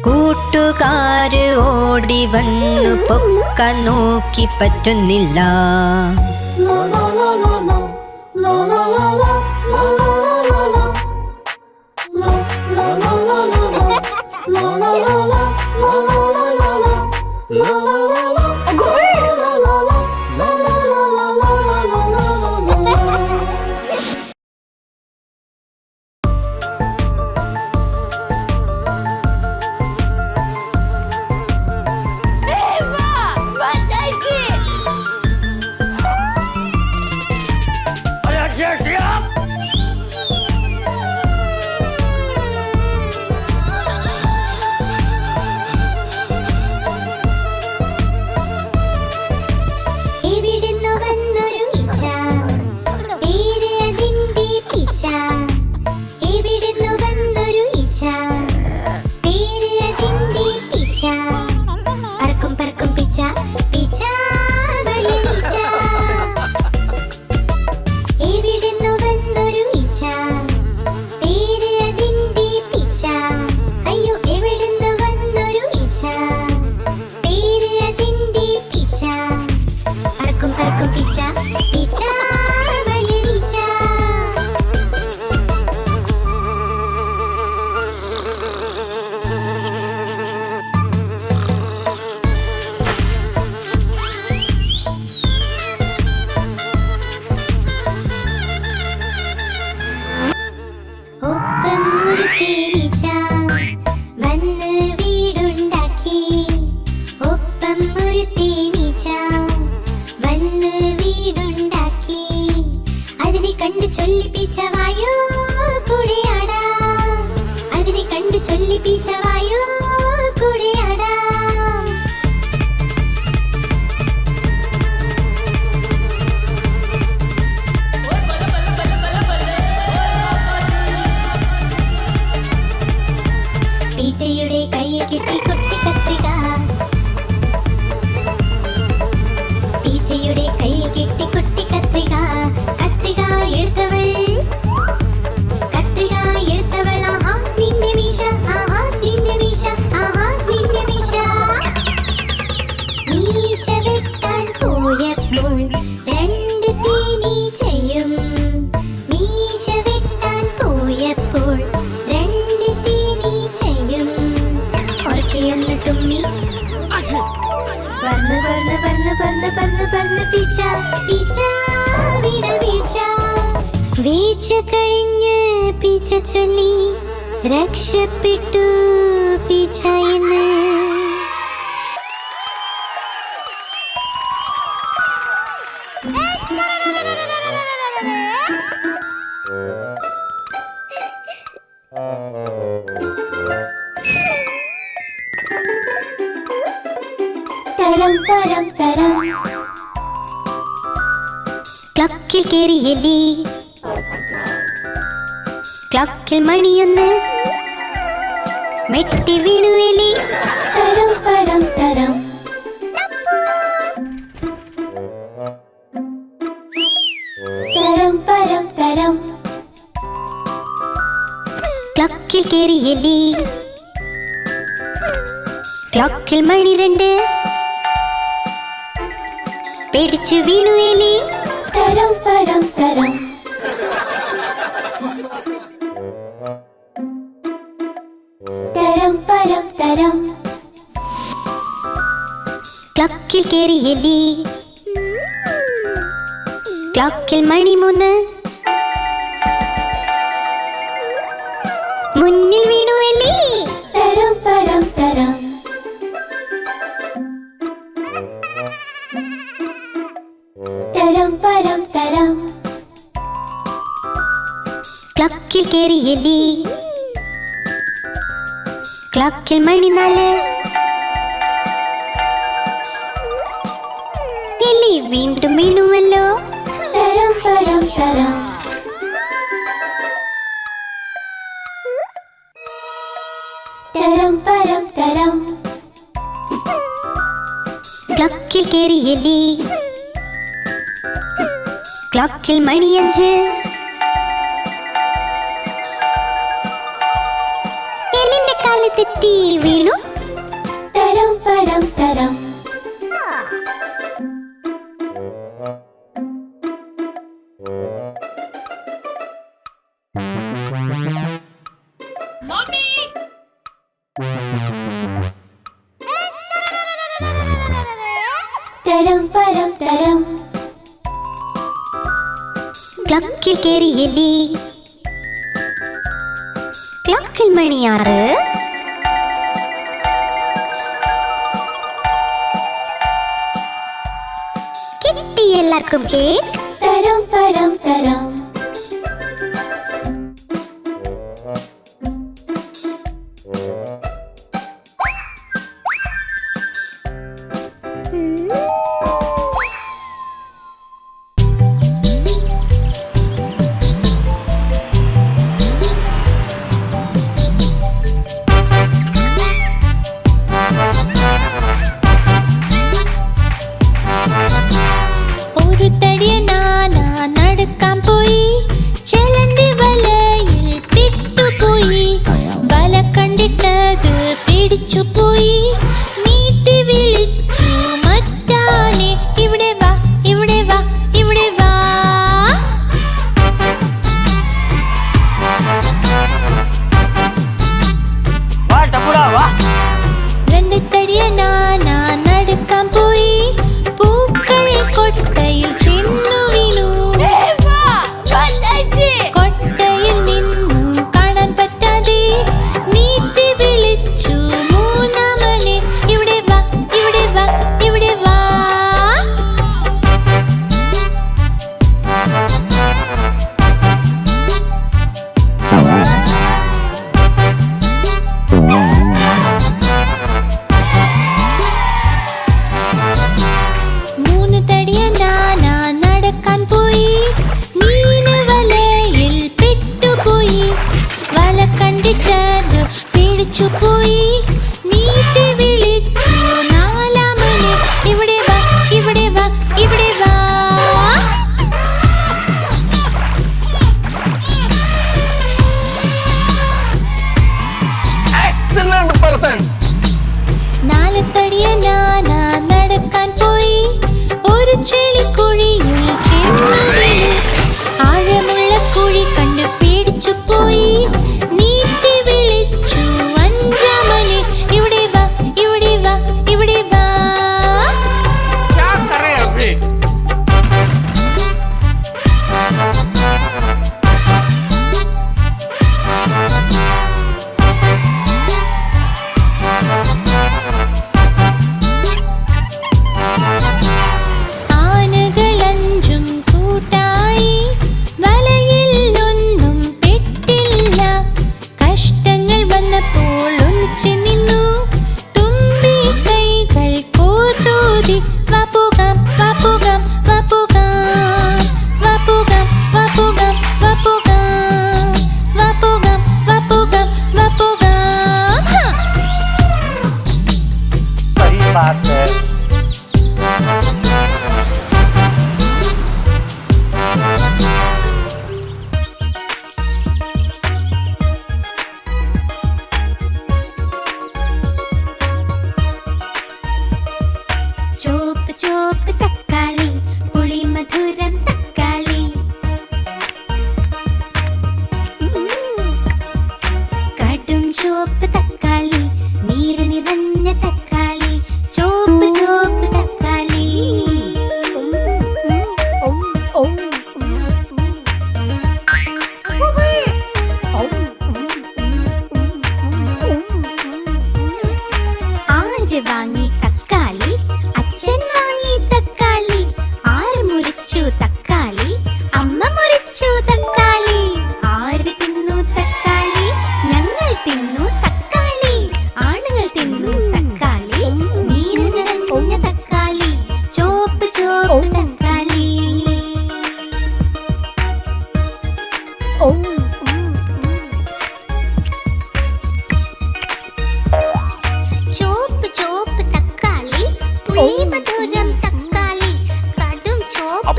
J: കൂട്ടുകാര് ഓടി വന്നു പൊക്കാൻ നോക്കി പറ്റുന്നില്ല
C: എവിടുന്നു വന്നൊരു ഈച്ച പേര് അതിന്റെ പീച്ച എവിടുന്നു വന്നൊരു ഈച്ച പേര് അതിന്റെ പീച്ച പറക്കും പറക്കും പീച്ച പീച്ച വഴിയീച്ച എവിടുന്നു വന്നൊരു ഈച്ച പേര് അതിന്റെ പീച്ച അയ്യോ എവിടുന്നു വന്നൊരു ഈച്ച പേര് അതിന്റെ പീച്ച പറക്കും പറക്കും പീച്ച പീച്ച വഴിയീച്ച ഒപ്പം ഒരു തേനീച്ച വന്ന് വീടുണ്ടാക്കി ഒപ്പം ഒരു തേനീച്ച വന്ന് വീടുണ്ടാക്കി അതിനെ കണ്ട് ചൊല്ലിപ്പിച്ച വായു കൂടെയാടാ അതിനെ കണ്ട് ചൊല്ലിപ്പിച്ച വായു കൂടെയാടാ ടീച്ചയുടെ കൈ കെട്ടി കുട്ടി കത്രിക കത്രിക എടുത്തവൾ ആഹാ നിന്റെ മീശ ആഹാ നിന്റെ മീശ ആഹാ നിന്റെ മീശ മീശ വെട്ടാൻ പോയപ്പോൾ രണ്ട് തേനീച്ചയും മീശ വെട്ടാൻ പോയപ്പോൾ രണ്ട് തേനീച്ചയും ഉറക്കെയൊന്ന് തുമ്മി പറന്ന് പറന്ന് പറന്ന് പറന്ന് പറന്ന് പറന്ന് പീച്ച പീച്ച വീണ വീഴ്ച വീഴ്ച കഴിഞ്ഞ് പീച്ച ചൊല്ലി രക്ഷപ്പെട്ടു പീച്ച എന്ന് തരം തരം തരം ക്ലക്കിൽ കേറി എലി ക്ലക്കിൽ മണിയൊന്ന് മെട്ടി വീണു എലി തരം പരം തരം തരം പരം തരം ക്ലക്കിൽ കേറി എലി ക്ലക്കിൽ മണി രണ്ട് പേടിച്ചു വീണു എലി തരം പരം തരം തരം പരം തരം ക്ലക്കിൽ കേറി എലി ക്ലക്കിൽ മണി മൂന്ന് മുന്നിൽ വീണു എലി തരം പരം തരം തരം പരം തരം ക്ലക്കിൽ കേറി എലി ക്ലക്കിൽ മണി നാല് എലി വീണ്ടും വീണുവല്ലോ തരം പരം തരം തരം പരം തരം ക്ലക്കിൽ കേറി എലി ക്ലക്കിൽ മണി അഞ്ച് എലിന്റെ കാല് തെറ്റി വീണു തരം പരം തരം തരം പരം തരം ക്ലക്കിൽ കേറി എലി ക്ലക്കിൽ മണിയാറ് കിട്ടി എല്ലാവർക്കും കേക്ക് തരം പരം തരം ഒരു തടിയ നാന നടക്കാൻ പോയി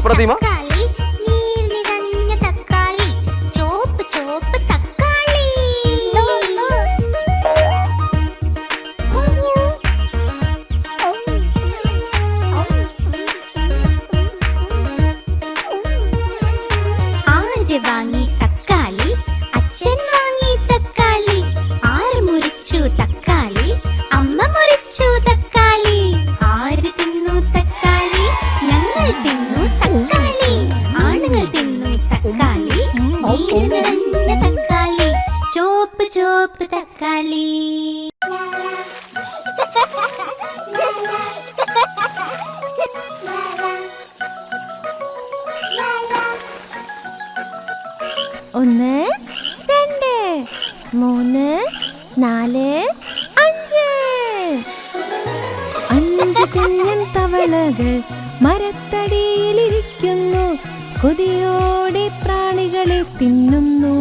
H: പ്രതിമ
G: തക്കാളി, നീർ നിറഞ്ഞ തക്കാളി, ചോപ്പ് ചോപ്പ് തക്കാളി. ആര് വാങ്ങി തക്കാളി? അച്ഛൻ വാങ്ങി തക്കാളി. ആര് മുറിച്ചു തക്കാളി? അമ്മ മുറിച്ചു തക്കാളി. ആര് തിന്നു തക്കാളി? ഞങ്ങൾ തിന്നു തക്കാളി. ആണുങ്ങൾ തിന്നു തക്കാളി. നീര് നിറഞ്ഞ തക്കാളി, ചോപ്പ് ചോപ്പ് തക്കാളി.
A: ഒന്ന്, രണ്ട്, മൂന്ന്, നാല്, അഞ്ച്. അഞ്ച് കുഞ്ഞൻ തവളകൾ മരത്തടിയിലിരിക്കുന്നു. കൊതിയോടെ പ്രാണികളെ തിന്നുന്നു.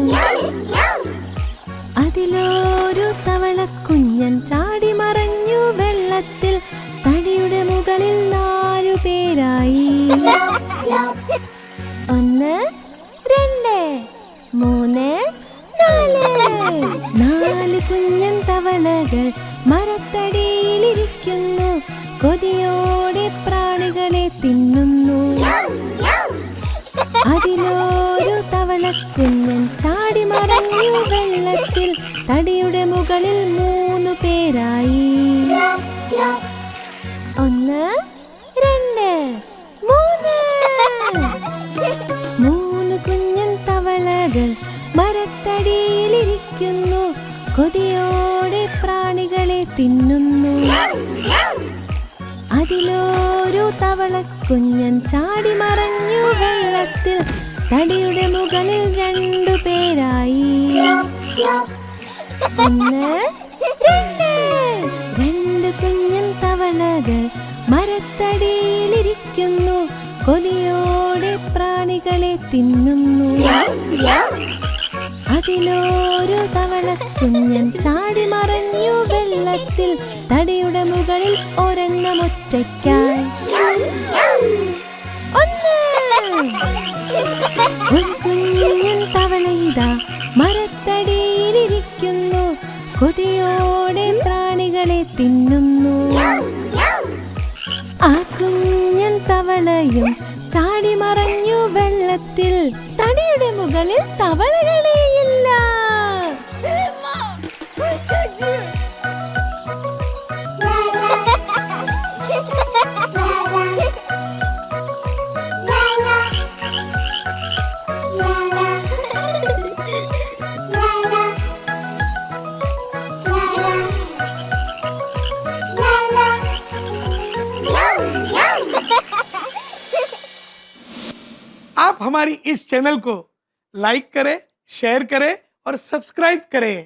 A: അതിലൊരു തവളക്കുഞ്ഞൻ ചാടി മറഞ്ഞു വെള്ളത്തിൽ. തടിയുടെ മുകളിൽ 4 പേരായി. ഒന്ന്, രണ്ട്, മൂന്ന്, നാല്. 4 കുഞ്ഞൻ തവളകൾ മരത്തടിയിലിരിക്കുന്നു. കൊതിയോടെ പ്രാണികളെ തിന്നുന്നു. അതിലൊരു തവളക്കുഞ്ഞൻ ചാടി മറഞ്ഞു വെള്ളത്തിൽ. തടിയുടെ മുകളിൽ 3 പേരായി. ഒന്ന്, രണ്ട്, മൂന്ന്. 3 കുഞ്ഞൻ തവളകൾ മരത്തടിയിലിരിക്കുന്നു. കൊതിയോടെ പ്രാണികളെ തിന്നുന്നു. അതിലൊരു തവളക്കുഞ്ഞൻ ചാടി മറഞ്ഞു വെള്ളത്തിൽ. തടിയുടെ മുകളിൽ 2 പേരായി. ഒന്ന്, രണ്ട്. 2 കുഞ്ഞൻ തവളകൾ മരത്തടിയിലിരിക്കുന്നു. കൊതിയോടെ പ്രാണികളെ തിന്നുന്നു. അതിലൊരു തവളക്കുഞ്ഞൻ ചാടി മറഞ്ഞു വെള്ളത്തിൽ. തടിയുടെ മുകളിൽ ഒരെണ്ണം ഒറ്റയ്ക്കായി. ഒന്ന്. ഒരു കുഞ്ഞൻ തവളയിതാ മരത്തടിയിലിരിക്കുന്നു. കൊതിയോടെ പ്രാണികളെ തിന്നുന്നു. ആ കുഞ്ഞൻ തവളയും ചാടി മറഞ്ഞു വെള്ളത്തിൽ. തടിയുടെ മുകളിൽ തവളകളെയില്ല.
K: आप हमारी इस चैनल को लाइक करें, शेयर करें और सब्सक्राइब करें।